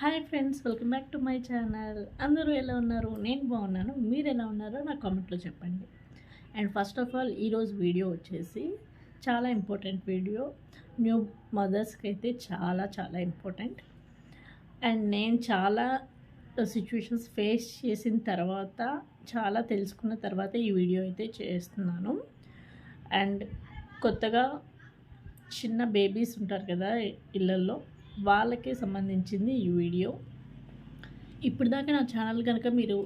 Hi friends, welcome back to my channel. అందరూ ఎలా ఉన్నారు? నేను బాగున్నాను. మీరు ఎలా ఉన్నారో నా కామెంట్లో చెప్పండి. అండ్ ఫస్ట్ ఆఫ్ ఆల్ ఈరోజు వీడియో వచ్చేసి చాలా ఇంపార్టెంట్ వీడియో. న్యూ మదర్స్కి అయితే చాలా చాలా ఇంపార్టెంట్. అండ్ నేను చాలా సిచ్యువేషన్స్ ఫేస్ చేసిన తర్వాత, చాలా తెలుసుకున్న తర్వాత ఈ వీడియో అయితే చేస్తున్నాను. అండ్ కొత్తగా చిన్న బేబీస్ ఉంటారు కదా ఇళ్ళల్లో, వాళ్ళకే సంబంధించింది ఈ వీడియో. ఇప్పుడు దాకా నా ఛానల్ కనుక మీరు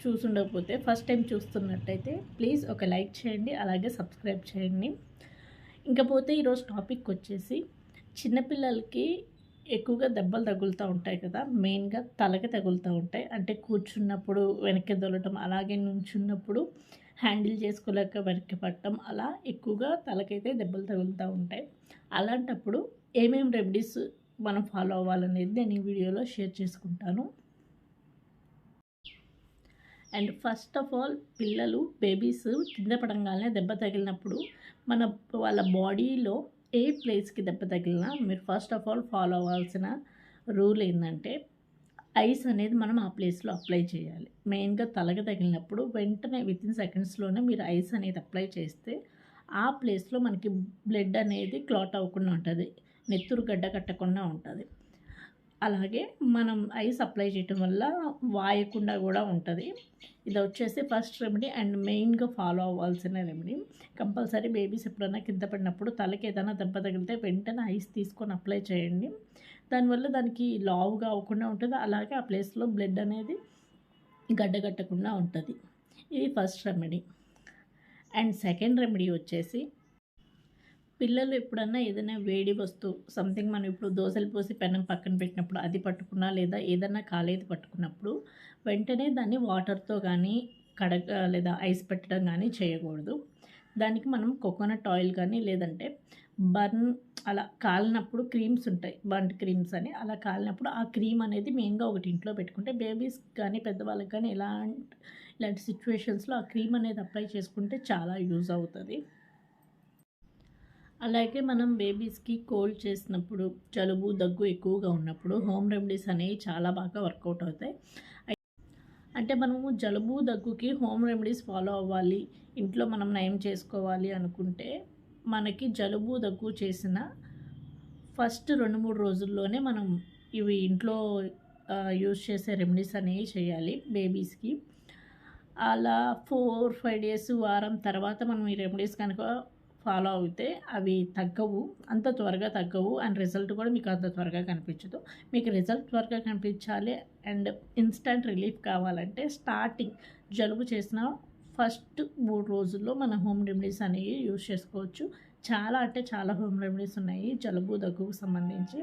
చూసుండకపోతే, ఫస్ట్ టైం చూస్తున్నట్టయితే ప్లీజ్ ఒక లైక్ చేయండి, అలాగే సబ్స్క్రైబ్ చేయండి. ఇంకపోతే ఈరోజు టాపిక్ వచ్చేసి చిన్నపిల్లలకి ఎక్కువగా దెబ్బలు తగులుతూ ఉంటాయి కదా, మెయిన్గా తలకి తగులుతూ ఉంటాయి. అంటే కూర్చున్నప్పుడు వెనక్కి దొలటం, అలాగే నుంచున్నప్పుడు హ్యాండిల్ చేసుకోలేక వెనక్కి పట్టడం, అలా ఎక్కువగా తలకైతే దెబ్బలు తగులుతూ ఉంటాయి. అలాంటప్పుడు ఏమేమి రెమెడీస్ మనం ఫాలో అవ్వాలనేది నేను ఈ వీడియోలో షేర్ చేసుకుంటాను. అండ్ ఫస్ట్ ఆఫ్ ఆల్, పిల్లలు బేబీస్ కింద పడంగానే దెబ్బ తగిలినప్పుడు వాళ్ళ బాడీలో ఏ ప్లేస్కి దెబ్బ తగిలినా మీరు ఫస్ట్ ఆఫ్ ఆల్ ఫాలో అవ్వాల్సిన రూల్ ఏంటంటే, ఐస్ అనేది మనం ఆ ప్లేస్లో అప్లై చేయాలి. మెయిన్గా తలకి తగిలినప్పుడు వెంటనే వితిన్ సెకండ్స్లోనే మీరు ఐస్ అనేది అప్లై చేస్తే ఆ ప్లేస్లో మనకి బ్లడ్ అనేది క్లాట్ అవ్వకుండా ఉంటుంది, నెత్తురు గడ్డ కట్టకుండా ఉంటుంది. అలాగే మనం ఐస్ అప్లై చేయటం వల్ల వాయకుండా కూడా ఉంటుంది. ఇది వచ్చేసి ఫస్ట్ రెమెడీ అండ్ మెయిన్గా ఫాలో అవ్వాల్సిన రెమెడీ. కంపల్సరీ బేబీస్ ఎప్పుడైనా కింద పడినప్పుడు తలకి ఏదైనా దెబ్బ తగిలితే వెంటనే ఐస్ తీసుకొని అప్లై చేయండి. దానివల్ల దానికి లావుగా అవ్వకుండా ఉంటుంది, అలాగే ఆ ప్లేస్లో బ్లడ్ అనేది గడ్డగట్టకుండా ఉంటుంది. ఇది first remedy. And second remedy వచ్చేసి, పిల్లలు ఎప్పుడన్నా ఏదైనా వేడి వస్తువు సంథింగ్, మనం ఇప్పుడు దోశలు పోసి పెనం పక్కన పెట్టినప్పుడు అది పట్టుకున్నా, లేదా ఏదైనా కాలేది పట్టుకున్నప్పుడు వెంటనే దాన్ని వాటర్తో కానీ లేదా ఐస్ పెట్టడం కానీ చేయకూడదు. దానికి మనం కోకోనట్ ఆయిల్ కానీ, లేదంటే అలా కాలినప్పుడు క్రీమ్స్ ఉంటాయి, బంట్ క్రీమ్స్ అని, అలా కాలినప్పుడు ఆ క్రీమ్ అనేది మెయిన్గా ఒకటి ఇంట్లో పెట్టుకుంటే బేబీస్ కానీ పెద్దవాళ్ళకి కానీ ఇలాంటి సిచ్యువేషన్స్లో ఆ క్రీమ్ అనేది అప్లై చేసుకుంటే చాలా యూజ్ అవుతుంది. అలాగే మనం బేబీస్కి కోల్డ్ చేసినప్పుడు, జలుబు దగ్గు ఎక్కువగా ఉన్నప్పుడు హోమ్ రెమెడీస్ అనేవి చాలా బాగా వర్కౌట్ అవుతాయి. అంటే మనము జలుబు దగ్గుకి హోమ్ రెమెడీస్ ఫాలో అవ్వాలి, ఇంట్లో మనం నయం చేసుకోవాలి అనుకుంటే, మనకి జలుబు దగ్గు చేసిన ఫస్ట్ 2-3 రోజుల్లోనే మనం ఇవి ఇంట్లో యూజ్ చేసే రెమెడీస్ అనేవి చేయాలి బేబీస్కి. అలా 4-5 డేస్, వారం తర్వాత మనం ఈ రెమెడీస్ కనుక ఫాలో అవుతే అవి తగ్గవు, అంత త్వరగా తగ్గవు. అండ్ రిజల్ట్ కూడా మీకు అంత త్వరగా కనిపించదు. మీకు రిజల్ట్ త్వరగా కనిపించాలి అండ్ ఇన్స్టంట్ రిలీఫ్ కావాలంటే, స్టార్టింగ్ జలుబు చేసిన ఫస్ట్ 3 రోజుల్లో మన హోమ్ రెమెడీస్ అనేవి యూజ్ చేసుకోవచ్చు. చాలా అంటే చాలా హోమ్ రెమెడీస్ ఉన్నాయి జలుబు దగ్గుకు సంబంధించి.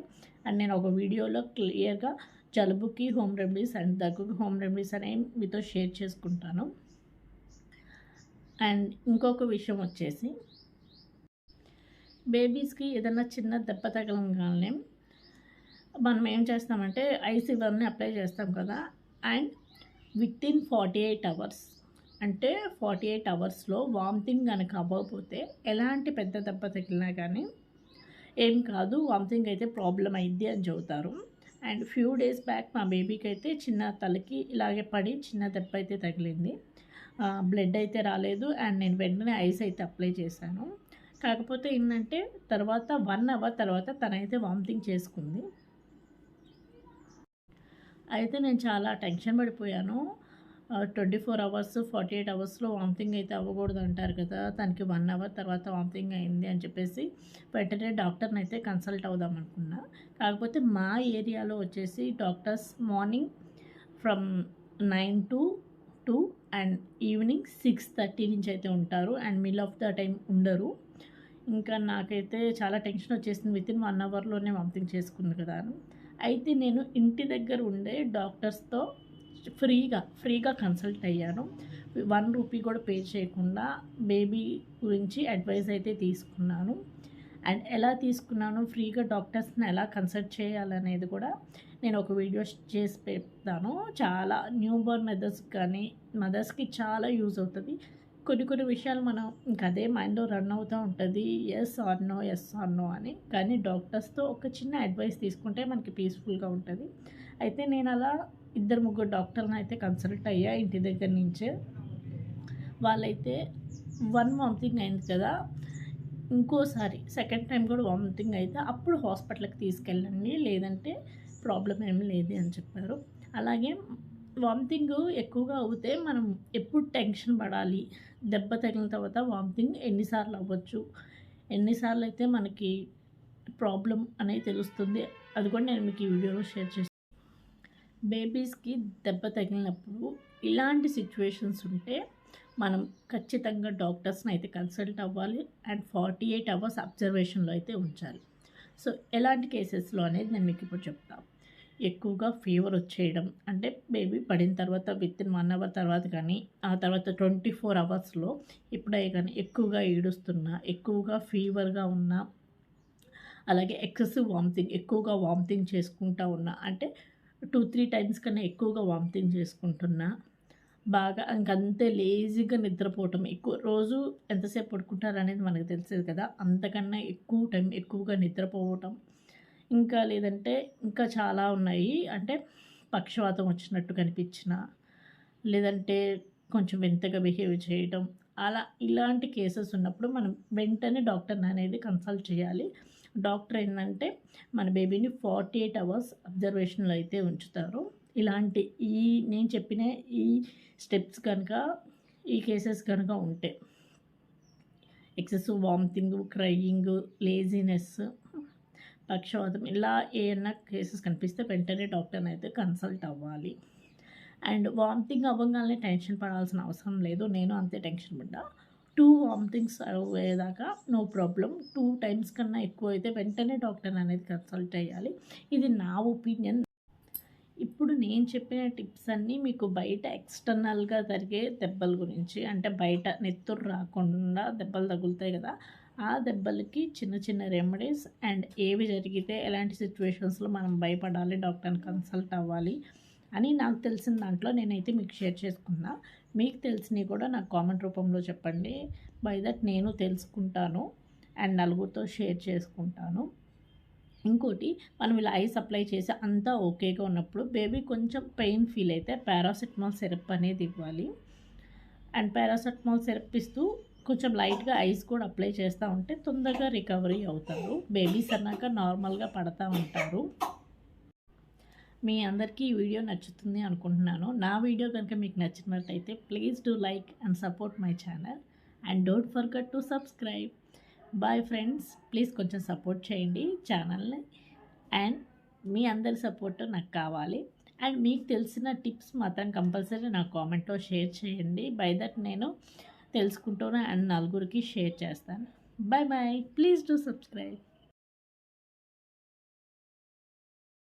అండ్ నేను ఒక వీడియోలో క్లియర్గా జలుబుకి హోమ్ రెమెడీస్ అండ్ దగ్గుకి హోమ్ రెమెడీస్ అనేవి మీతో షేర్ చేసుకుంటాను. అండ్ ఇంకొక విషయం వచ్చేసి, బేబీస్కి ఏదైనా చిన్న దెబ్బ తగలంగానే మనం ఏం చేస్తామంటే ఐస్ ఇవన్నీ అప్లై చేస్తాం కదా, అండ్ వితిన్ 48 అవర్స్, అంటే 48 అవర్స్లో వామిటింగ్ కనుక అవ్వకపోతే, ఎలాంటి పెద్ద దెబ్బ తగిలినా కానీ ఏం కాదు, వామిటింగ్ అయితే ప్రాబ్లం అయింది అని చెబుతారు. అండ్ ఫ్యూ డేస్ బ్యాక్ మా బేబీకి అయితే చిన్న తలకి ఇలాగే పడి చిన్న దెబ్బ అయితే తగిలింది. బ్లడ్ అయితే రాలేదు అండ్ నేను వెంటనే ఐస్ అయితే అప్లై చేశాను. కాకపోతే ఏంటంటే తర్వాత 1 అవర్ తర్వాత తనైతే వామిటింగ్ చేసుకుంది. అయితే నేను చాలా టెన్షన్ పడిపోయాను. 24 అవర్స్ 48 అవర్స్లో వామిటింగ్ అయితే అవ్వకూడదు అంటారు కదా, తనకి 1 అవర్ తర్వాత వామిటింగ్ అయింది అని చెప్పేసి వెంటనే డాక్టర్ని అయితే కన్సల్ట్ అవుదాం అనుకున్నా. కాకపోతే మా ఏరియాలో వచ్చేసి doctors morning from 9 to 2 and evening 6:30 నుంచి అయితే ఉంటారు, and middle of the time ఉండరు. ఇంకా నాకైతే చాలా టెన్షన్ వచ్చేసింది, వితిన్ 1 అవర్లోనే వామిటింగ్ చేసుకుంది కదా అని. అయితే నేను ఇంటి దగ్గర ఉండే డాక్టర్స్తో ఫ్రీగా కన్సల్ట్ అయ్యాను. 1 రూపీ కూడా పే చేయకుండా బేబీ గురించి అడ్వైస్ అయితే తీసుకున్నాను. అండ్ ఎలా తీసుకున్నాను, ఫ్రీగా డాక్టర్స్ని ఎలా కన్సల్ట్ చేయాలనేది కూడా నేను ఒక వీడియో చేసి పెడతాను. చాలా న్యూ బోర్న్ మదర్స్కి చాలా యూజ్ అవుతుంది. కొన్ని కొన్ని విషయాలు మనం ఇంక అదే మైండ్లో రన్ అవుతూ ఉంటుంది, yes or no yes or no అని. కానీ డాక్టర్స్తో ఒక చిన్న అడ్వైస్ తీసుకుంటే మనకి పీస్ఫుల్గా ఉంటుంది. అయితే నేను అలా 2-3 డాక్టర్ని అయితే కన్సల్ట్ అయ్యా ఇంటి దగ్గర నుంచే. వాళ్ళైతే వామిటింగ్ అయింది కదా, ఇంకోసారి సెకండ్ టైం కూడా వామిటింగ్ అయితే అప్పుడు హాస్పిటల్కి తీసుకెళ్ళండి, లేదంటే ప్రాబ్లం ఏమి లేదు అని చెప్పారు. అలాగే వామిటింగ్ ఎక్కువగా అవుతే మనం ఎప్పుడు టెన్షన్ పడాలి, దెబ్బ తగిలిన తర్వాత వామిటింగ్ ఎన్నిసార్లు అవ్వచ్చు, ఎన్నిసార్లు అయితే మనకి ప్రాబ్లం అనేది తెలుస్తుంది, అది కూడా నేను మీకు ఈ వీడియోలో షేర్ చేస్తాను. బేబీస్కి దెబ్బ తగిలినప్పుడు ఇలాంటి సిచ్యువేషన్స్ ఉంటే మనం ఖచ్చితంగా డాక్టర్స్ని అయితే కన్సల్ట్ అవ్వాలి అండ్ 48 అవర్స్ అబ్జర్వేషన్లో అయితే ఉంచాలి. సో ఎలాంటి కేసెస్లో అనేది నేను మీకు ఇప్పుడు చెప్తాను. ఎక్కువగా ఫీవర్ వచ్చేయడం, అంటే బేబీ పడిన తర్వాత వితిన్ 1 అవర్ తర్వాత కానీ, ఆ తర్వాత 24 అవర్స్లో ఇప్పుడే కానీ ఎక్కువగా ఈడుస్తున్నా, ఎక్కువగా ఫీవర్గా ఉన్నా, అలాగే ఎక్సెసివ్ వామిటింగ్, ఎక్కువగా వామిటింగ్ చేసుకుంటూ ఉన్నా, అంటే 2-3 టైమ్స్ కన్నా ఎక్కువగా వామిటింగ్ చేసుకుంటున్నా, బాగా ఇంకంతే లేజీగా నిద్రపోవటం, ఎక్కువ రోజు ఎంతసేపు పడుకుంటారు అనేది మనకు తెలిసేది కదా, అంతకన్నా ఎక్కువ టైం ఎక్కువగా నిద్రపోవటం, ఇంకా లేదంటే ఇంకా చాలా ఉన్నాయి. అంటే పక్షవాతం వచ్చినట్టు కనిపించిన, లేదంటే కొంచెం వింతగా బిహేవ్ చేయడం, అలా ఇలాంటి కేసెస్ ఉన్నప్పుడు మనం వెంటనే డాక్టర్ని అనేది కన్సల్ట్ చేయాలి. డాక్టర్ ఏంటంటే మన బేబీని 48 అవర్స్ అబ్జర్వేషన్లో అయితే ఉంచుతారు. ఇలాంటి నేను చెప్పిన ఈ స్టెప్స్ కనుక, ఈ కేసెస్ కనుక ఉంటే, ఎక్సెసివ్ వామిటింగ్, క్రయింగ్, లేజినెస్, పక్షవాతం, ఇలా ఏమన్నా కేసెస్ కనిపిస్తే వెంటనే డాక్టర్ని అయితే కన్సల్ట్ అవ్వాలి. అండ్ వామిటింగ్ అవ్వగానే టెన్షన్ పడాల్సిన అవసరం లేదు. నేను అంతే టెన్షన్ పడ్డా. 2 వామిటింగ్స్ అయ్యేదాకా నో ప్రాబ్లం. 2 టైమ్స్ కన్నా ఎక్కువ అయితే వెంటనే డాక్టర్ని అనేది కన్సల్ట్ అయ్యాలి. ఇది నా ఒపీనియన్. ఇప్పుడు నేను చెప్పిన టిప్స్ అన్నీ మీకు బయట ఎక్స్టర్నల్గా జరిగే దెబ్బల గురించి, అంటే బయట నెత్తురు రాకుండా దెబ్బలు తగులుతాయి కదా, ఆ దెబ్బలకి చిన్న చిన్న రెమెడీస్ అండ్ ఏవి జరిగితే ఎలాంటి సిచ్యువేషన్స్లో మనం భయపడాలి, డాక్టర్ని కన్సల్ట్ అవ్వాలి అని నాకు తెలిసిన దాంట్లో నేనైతే మీకు షేర్ చేసుకున్నా. మీకు తెలిసినవి కూడా నాకు కామెంట్ రూపంలో చెప్పండి. బై దట్ నేను తెలుసుకుంటాను అండ్ నలుగురితో షేర్ చేసుకుంటాను. ఇంకోటి, మనం ఇలా ఐస్ అప్లై చేసి అంతా ఓకేగా ఉన్నప్పుడు బేబీ కొంచెం పెయిన్ ఫీల్ అయితే పారాసెటమాల్ సిరప్ అనేది ఇవ్వాలి. అండ్ పారాసెటమాల్ సిరప్ ఇస్తూ కొంచెం లైట్గా ఐస్ కూడా అప్లై చేస్తూ ఉంటే తొందరగా రికవరీ అవుతారు. బేబీస్ అన్నాక నార్మల్గా పడతా ఉంటారు. మీ అందరికీ ఈ వీడియో నచ్చుతుంది అనుకుంటున్నాను. నా వీడియో కనుక మీకు నచ్చినట్లయితే please do like and support my channel and don't forget to subscribe. Bye friends, please కొంచెం సపోర్ట్ చేయండి ఛానల్ని. అండ్ మీ అందరి సపోర్ట్ నాకు కావాలి. అండ్ మీకు తెలిసిన టిప్స్ మాత్రం కంపల్సరీ నా కామెంట్లో షేర్ చేయండి. బై దట్ నేను తెలుసుకుంటాను అండ్ నలుగురికి షేర్ చేస్తాను. Bye bye, please do subscribe.